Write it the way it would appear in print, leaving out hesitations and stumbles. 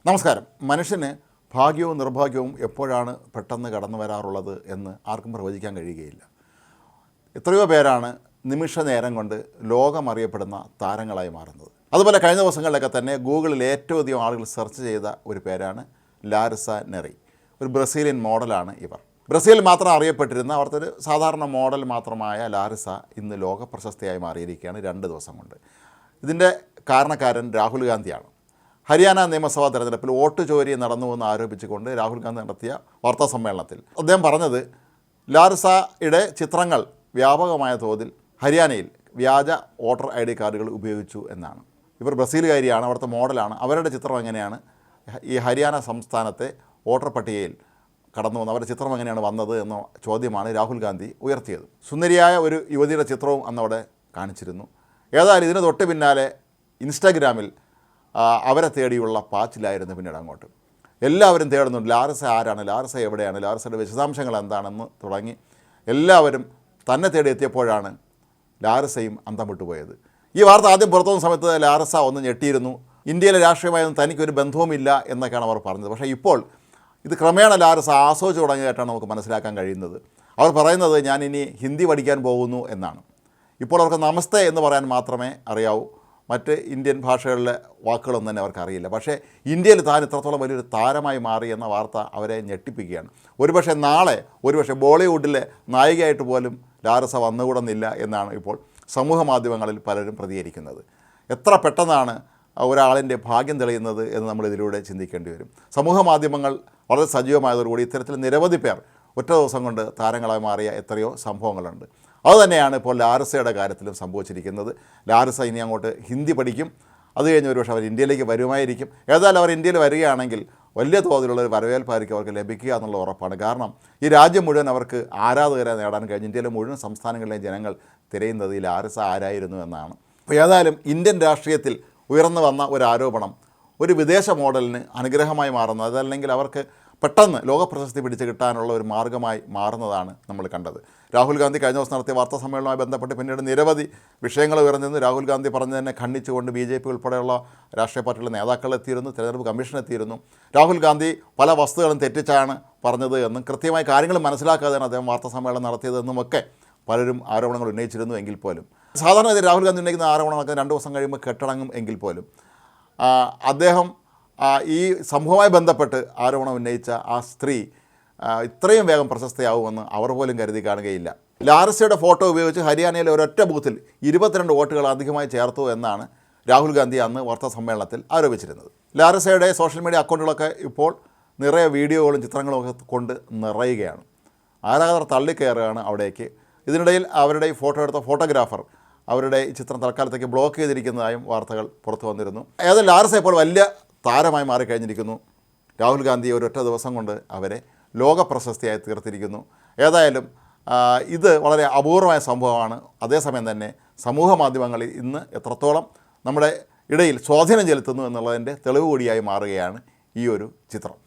നമസ്കാരം. മനുഷ്യന് ഭാഗ്യവും നിർഭാഗ്യവും എപ്പോഴാണ് പെട്ടെന്ന് കടന്നു വരാറുള്ളത് എന്ന് ആർക്കും പ്രവചിക്കാൻ കഴിയുകയില്ല. എത്രയോ പേരാണ് നിമിഷ നേരം കൊണ്ട് ലോകമറിയപ്പെടുന്ന താരങ്ങളായി മാറുന്നത്. അതുപോലെ കഴിഞ്ഞ ദിവസങ്ങളിലൊക്കെ തന്നെ ഗൂഗിളിൽ ഏറ്റവും അധികം ആളുകൾ സെർച്ച് ചെയ്ത ഒരു പേരാണ് ലാരിസ നെറി. ഒരു ബ്രസീലിയൻ മോഡലാണ് ഇവർ. ബ്രസീലിൽ മാത്രം അറിയപ്പെട്ടിരുന്ന അവിടുത്തെ സാധാരണ മോഡൽ മാത്രമായ ലാരിസ ഇന്ന് ലോക പ്രശസ്തയായി മാറിയിരിക്കുകയാണ് 2 ദിവസം കൊണ്ട്. ഇതിൻ്റെ കാരണക്കാരൻ രാഹുൽ ഗാന്ധിയാണ്. ഹരിയാന നിയമസഭാ തെരഞ്ഞെടുപ്പിൽ വോട്ട് ചോരി നടന്നുവെന്ന് ആരോപിച്ചുകൊണ്ട് രാഹുൽ ഗാന്ധി നടത്തിയ വാർത്താ സമ്മേളനത്തിൽ അദ്ദേഹം പറഞ്ഞത് ലാരിസയുടെ ചിത്രങ്ങൾ വ്യാപകമായ തോതിൽ ഹരിയാനയിൽ വ്യാജ വോട്ടർ ID കാർഡുകൾ ഉപയോഗിച്ചു എന്നാണ്. ഇവർ ബ്രസീലുകാരിയാണ്, അവിടുത്തെ മോഡലാണ്. അവരുടെ ചിത്രം എങ്ങനെയാണ് ഈ ഹരിയാന സംസ്ഥാനത്തെ വോട്ടർ പട്ടികയിൽ കടന്നു വന്ന് അവരുടെ ചിത്രം എങ്ങനെയാണ് വന്നത് എന്ന ചോദ്യമാണ് രാഹുൽ ഗാന്ധി ഉയർത്തിയത്. സുന്ദരിയായ ഒരു യുവതിയുടെ ചിത്രവും അന്നവിടെ കാണിച്ചിരുന്നു. ഏതായാലും ഇതിന് തൊട്ട് പിന്നാലെ ഇൻസ്റ്റാഗ്രാമിൽ അവരെ തേടിയുള്ള പാച്ചിലായിരുന്നു. പിന്നീട് അങ്ങോട്ട് എല്ലാവരും തേടുന്നുണ്ട്, ലാരിസ ആരാണ്, ലാരിസ എവിടെയാണ്, ലാരിസയുടെ വിശദാംശങ്ങൾ എന്താണെന്ന് തുടങ്ങി എല്ലാവരും തന്നെ തേടി എത്തിയപ്പോഴാണ് ലാരിസയും അന്തം വിട്ടുപോയത്. ഈ വാർത്ത ആദ്യം പുറത്തു വന്ന സമയത്ത് ലാരിസ ഒന്ന് ഞെട്ടിയിരുന്നു. ഇന്ത്യയിലെ രാഷ്ട്രീയമായൊന്നും തനിക്കൊരു ബന്ധവുമില്ല എന്നൊക്കെയാണ് അവർ പറഞ്ഞത്. പക്ഷേ ഇപ്പോൾ ഇത് ക്രമേണ ലാരിസ ആസ്വദിച്ചു തുടങ്ങിയതായിട്ടാണ് നമുക്ക് മനസ്സിലാക്കാൻ കഴിയുന്നത്. അവർ പറയുന്നത് ഞാൻ ഇനി ഹിന്ദി പഠിക്കാൻ പോകുന്നു എന്നാണ്. ഇപ്പോൾ അവർക്ക് നമസ്തേ എന്ന് പറയാൻ മാത്രമേ അറിയാവൂ. മറ്റ് ഇന്ത്യൻ ഭാഷകളിലെ വാക്കുകളൊന്നും തന്നെ അവർക്ക് അറിയില്ല. പക്ഷേ ഇന്ത്യയിൽ താൻ ഇത്രത്തോളം വലിയൊരു താരമായി മാറി എന്ന വാർത്ത അവരെ ഞെട്ടിപ്പിക്കുകയാണ്. ഒരുപക്ഷെ നാളെ ബോളിവുഡിലെ നായികയായിട്ട് പോലും ലാരിസ വന്നുകൂടുന്നില്ല എന്നാണ് ഇപ്പോൾ സമൂഹ മാധ്യമങ്ങളിൽ പലരും പ്രതികരിക്കുന്നത്. എത്ര പെട്ടെന്നാണ് ഒരാളിൻ്റെ ഭാഗ്യം തെളിയുന്നത് എന്ന് നമ്മൾ ഇതിലൂടെ ചിന്തിക്കേണ്ടി വരും. സമൂഹ മാധ്യമങ്ങൾ വളരെ സജീവമായതോടുകൂടി ഇത്തരത്തിൽ നിരവധി പേർ ഒറ്റ ദിവസം കൊണ്ട് താരങ്ങളായി മാറിയ എത്രയോ സംഭവങ്ങളുണ്ട്. അതുതന്നെയാണ് ഇപ്പോൾ ലാരിസയുടെ കാര്യത്തിലും സംഭവിച്ചിരിക്കുന്നത്. ലാരിസ ഇനി അങ്ങോട്ട് ഹിന്ദി പഠിക്കും. അത് കഴിഞ്ഞ് ഒരുപക്ഷെ അവർ ഇന്ത്യയിലേക്ക് വരുമായിരിക്കും. ഏതായാലും അവർ ഇന്ത്യയിൽ വരികയാണെങ്കിൽ വലിയ തോതിലുള്ള ഒരു വരവേൽപ്പായിരിക്കും അവർക്ക് ലഭിക്കുക എന്നുള്ള ഉറപ്പാണ്. കാരണം ഈ രാജ്യം മുഴുവൻ അവർക്ക് ആരാധകരെ നേടാൻ കഴിഞ്ഞു. ഇന്ത്യയിലെ മുഴുവൻ സംസ്ഥാനങ്ങളിലെ ജനങ്ങൾ തിരയുന്നത് ഈ ലാരിസ ആരായിരുന്നു എന്നാണ്. അപ്പോൾ ഏതായാലും ഇന്ത്യൻ രാഷ്ട്രീയത്തിൽ ഉയർന്നു വന്ന ഒരു ആരോപണം ഒരു വിദേശ മോഡലിന് അനുഗ്രഹമായി മാറുന്നത്, അതല്ലെങ്കിൽ അവർക്ക് പെട്ടെന്ന് ലോകപ്രശസ്തി പിടിച്ച് കിട്ടാനുള്ള ഒരു മാർഗ്ഗമായി മാറുന്നതാണ് നമ്മൾ കണ്ടത്. രാഹുൽ ഗാന്ധി കഴിഞ്ഞ ദിവസം നടത്തിയ വാർത്താ സമ്മേളനവുമായി ബന്ധപ്പെട്ട് പിന്നീട് നിരവധി വിഷയങ്ങൾ ഉയർന്നിരുന്നു. രാഹുൽ ഗാന്ധി പറഞ്ഞതിനെ ഖണ്ഡിച്ചുകൊണ്ട് BJP ഉൾപ്പെടെയുള്ള രാഷ്ട്രീയ പാർട്ടികളുടെ നേതാക്കൾ എത്തിയിരുന്നു, തെരഞ്ഞെടുപ്പ് കമ്മീഷൻ എത്തിയിരുന്നു. രാഹുൽ ഗാന്ധി പല വസ്തുക്കളും തെറ്റിച്ചാണ് പറഞ്ഞത് എന്നും കൃത്യമായി കാര്യങ്ങൾ മനസ്സിലാക്കാതെയാണ് അദ്ദേഹം വാർത്താ സമ്മേളനം നടത്തിയതെന്നുമൊക്കെ പലരും ആരോപണങ്ങൾ ഉന്നയിച്ചിരുന്നു. എങ്കിൽ പോലും സാധാരണ രാഹുൽ ഗാന്ധി ഉന്നയിക്കുന്ന ആരോപണങ്ങളൊക്കെ 2 ദിവസം കഴിയുമ്പോൾ കെട്ടടങ്ങും. എങ്കിൽ പോലും അദ്ദേഹം ഈ സംഭവവുമായി ബന്ധപ്പെട്ട് ആരോപണം ഉന്നയിച്ച ആ സ്ത്രീ ഇത്രയും വേഗം പ്രശസ്തയാവുമെന്ന് അവർ പോലും കരുതി കാണുകയില്ല. ലാരിസയുടെ ഫോട്ടോ ഉപയോഗിച്ച് ഹരിയാനയിലെ ഒരൊറ്റ ബൂത്തിൽ 22 വോട്ടുകൾ അധികമായി ചേർത്തു എന്നാണ് രാഹുൽ ഗാന്ധി അന്ന് വാർത്താ സമ്മേളനത്തിൽ ആരോപിച്ചിരുന്നത്. ലാരിസയുടെ സോഷ്യൽ മീഡിയ അക്കൗണ്ടുകളൊക്കെ ഇപ്പോൾ നിറയെ വീഡിയോകളും ചിത്രങ്ങളും ഒക്കെ കൊണ്ട് നിറയുകയാണ്. ആരാധകർ തള്ളിക്കയറുകയാണ് അവിടേക്ക്. ഇതിനിടയിൽ അവരുടെ ഈ ഫോട്ടോ എടുത്ത ഫോട്ടോഗ്രാഫർ അവരുടെ ഈ ചിത്രം തൽക്കാലത്തേക്ക് ബ്ലോക്ക് ചെയ്തിരിക്കുന്നതായും വാർത്തകൾ പുറത്തു വന്നിരുന്നു. ഏതായാലും ലാരിസ ഇപ്പോൾ വലിയ താരമായി മാറിക്കഴിഞ്ഞിരിക്കുന്നു. രാഹുൽ ഗാന്ധി ഒരൊറ്റ ദിവസം കൊണ്ട് അവരെ ലോക പ്രശസ്തിയായി തീർത്തിരിക്കുന്നു. ഏതായാലും ഇത് വളരെ അപൂർവമായ സംഭവമാണ്. അതേസമയം തന്നെ സമൂഹ മാധ്യമങ്ങളിൽ ഇന്ന് എത്രത്തോളം നമ്മുടെ ഇടയിൽ സ്വാധീനം ചെലുത്തുന്നു എന്നുള്ളതിൻ്റെ തെളിവ് കൂടിയായി മാറുകയാണ് ഈ ഒരു ചിത്രം.